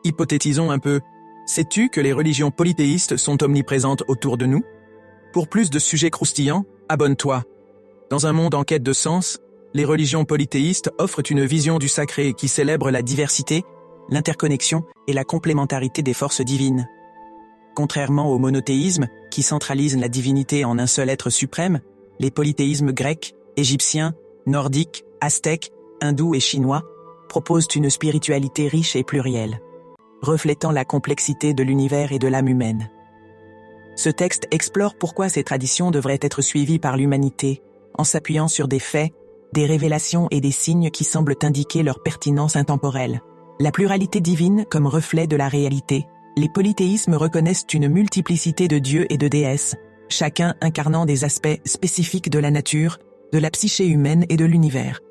Hypothétisons un peu. Sais-tu que les religions polythéistes sont omniprésentes autour de nous? Pour plus de sujets croustillants, abonne-toi. Dans un monde en quête de sens, les religions polythéistes offrent une vision du sacré qui célèbre la diversité, l'interconnexion et la complémentarité des forces divines. Contrairement au monothéisme, qui centralise la divinité en un seul être suprême, les polythéismes grecs, égyptiens, nordiques, aztèques, hindous et chinois proposent une spiritualité riche et plurielle, reflétant la complexité de l'univers et de l'âme humaine. Ce texte explore pourquoi ces traditions devraient être suivies par l'humanité, en s'appuyant sur des faits, des révélations et des signes qui semblent indiquer leur pertinence intemporelle. La pluralité divine comme reflet de la réalité, les polythéismes reconnaissent une multiplicité de dieux et de déesses, chacun incarnant des aspects spécifiques de la nature, de la psyché humaine et de l'univers.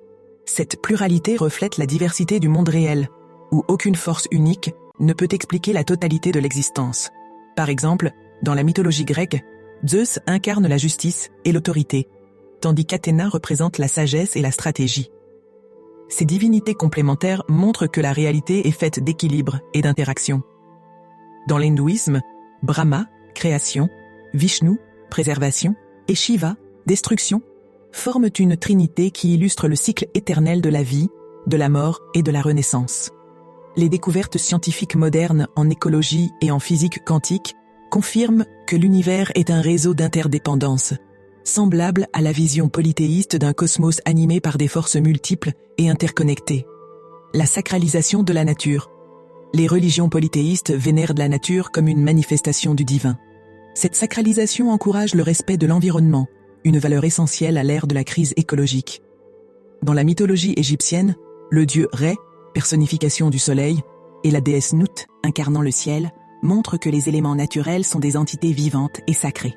Cette pluralité reflète la diversité du monde réel, où aucune force unique ne peut expliquer la totalité de l'existence. Par exemple, dans la mythologie grecque, Zeus incarne la justice et l'autorité, tandis qu'Athéna représente la sagesse et la stratégie. Ces divinités complémentaires montrent que la réalité est faite d'équilibre et d'interaction. Dans l'hindouisme, Brahma, création, Vishnu, préservation, et Shiva, destruction, forment une trinité qui illustre le cycle éternel de la vie, de la mort et de la renaissance. Les découvertes scientifiques modernes en écologie et en physique quantique confirment que l'univers est un réseau d'interdépendance, semblable à la vision polythéiste d'un cosmos animé par des forces multiples et interconnectées. La sacralisation de la nature. Les religions polythéistes vénèrent la nature comme une manifestation du divin. Cette sacralisation encourage le respect de l'environnement, une valeur essentielle à l'ère de la crise écologique. Dans la mythologie égyptienne, le dieu Ré, personnification du soleil, et la déesse Nut, incarnant le ciel, montrent que les éléments naturels sont des entités vivantes et sacrées.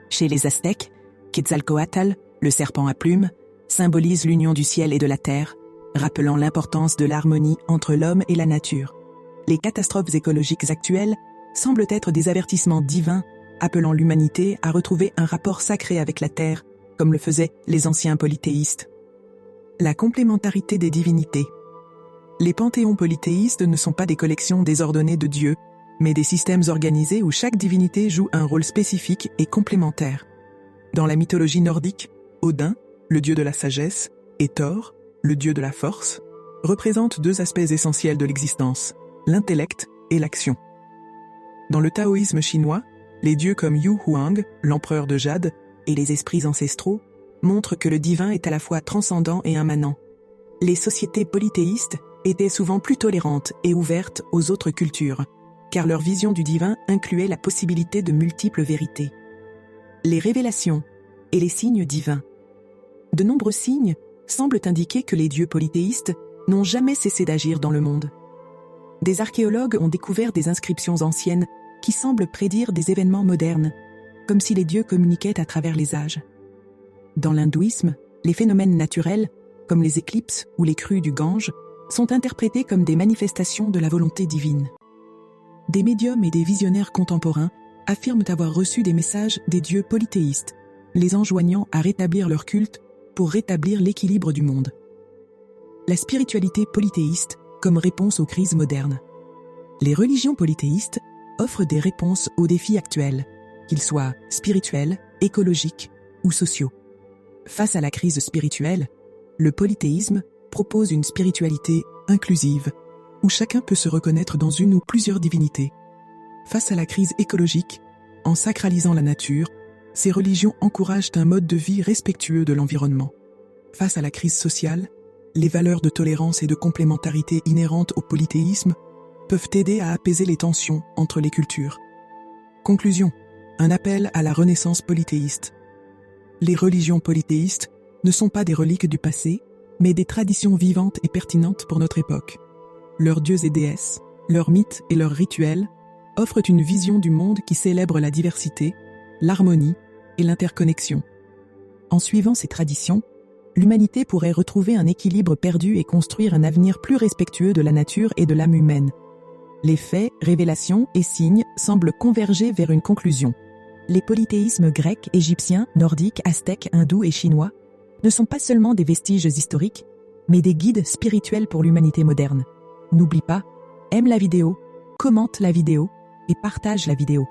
Chez les Aztèques, Quetzalcoatl, le serpent à plumes, symbolise l'union du ciel et de la terre, rappelant l'importance de l'harmonie entre l'homme et la nature. Les catastrophes écologiques actuelles semblent être des avertissements divins, appelant l'humanité à retrouver un rapport sacré avec la terre, comme le faisaient les anciens polythéistes. La complémentarité des divinités. Les panthéons polythéistes ne sont pas des collections désordonnées de dieux, mais des systèmes organisés où chaque divinité joue un rôle spécifique et complémentaire. Dans la mythologie nordique, Odin, le dieu de la sagesse, et Thor, le dieu de la force, représentent deux aspects essentiels de l'existence, l'intellect et l'action. Dans le taoïsme chinois, les dieux comme Yu Huang, l'empereur de Jade, et les esprits ancestraux montrent que le divin est à la fois transcendant et immanent. Les sociétés polythéistes étaient souvent plus tolérantes et ouvertes aux autres cultures, car leur vision du divin incluait la possibilité de multiples vérités. Les révélations et les signes divins. De nombreux signes semblent indiquer que les dieux polythéistes n'ont jamais cessé d'agir dans le monde. Des archéologues ont découvert des inscriptions anciennes qui semblent prédire des événements modernes, comme si les dieux communiquaient à travers les âges. Dans l'hindouisme, les phénomènes naturels, comme les éclipses ou les crues du Gange, sont interprétés comme des manifestations de la volonté divine. Des médiums et des visionnaires contemporains affirment avoir reçu des messages des dieux polythéistes, les enjoignant à rétablir leur culte pour rétablir l'équilibre du monde. La spiritualité polythéiste comme réponse aux crises modernes. Les religions polythéistes offrent des réponses aux défis actuels, qu'ils soient spirituels, écologiques ou sociaux. Face à la crise spirituelle, le polythéisme propose une spiritualité inclusive, où chacun peut se reconnaître dans une ou plusieurs divinités. Face à la crise écologique, en sacralisant la nature, ces religions encouragent un mode de vie respectueux de l'environnement. Face à la crise sociale, les valeurs de tolérance et de complémentarité inhérentes au polythéisme peuvent aider à apaiser les tensions entre les cultures. Conclusion. Un appel à la renaissance polythéiste. Les religions polythéistes ne sont pas des reliques du passé, mais des traditions vivantes et pertinentes pour notre époque. Leurs dieux et déesses, leurs mythes et leurs rituels offrent une vision du monde qui célèbre la diversité, l'harmonie et l'interconnexion. En suivant ces traditions, l'humanité pourrait retrouver un équilibre perdu et construire un avenir plus respectueux de la nature et de l'âme humaine. Les faits, révélations et signes semblent converger vers une conclusion. Les polythéismes grecs, égyptiens, nordiques, aztèques, hindous et chinois ne sont pas seulement des vestiges historiques, mais des guides spirituels pour l'humanité moderne. N'oublie pas, Aime la vidéo, commente la vidéo et partage la vidéo.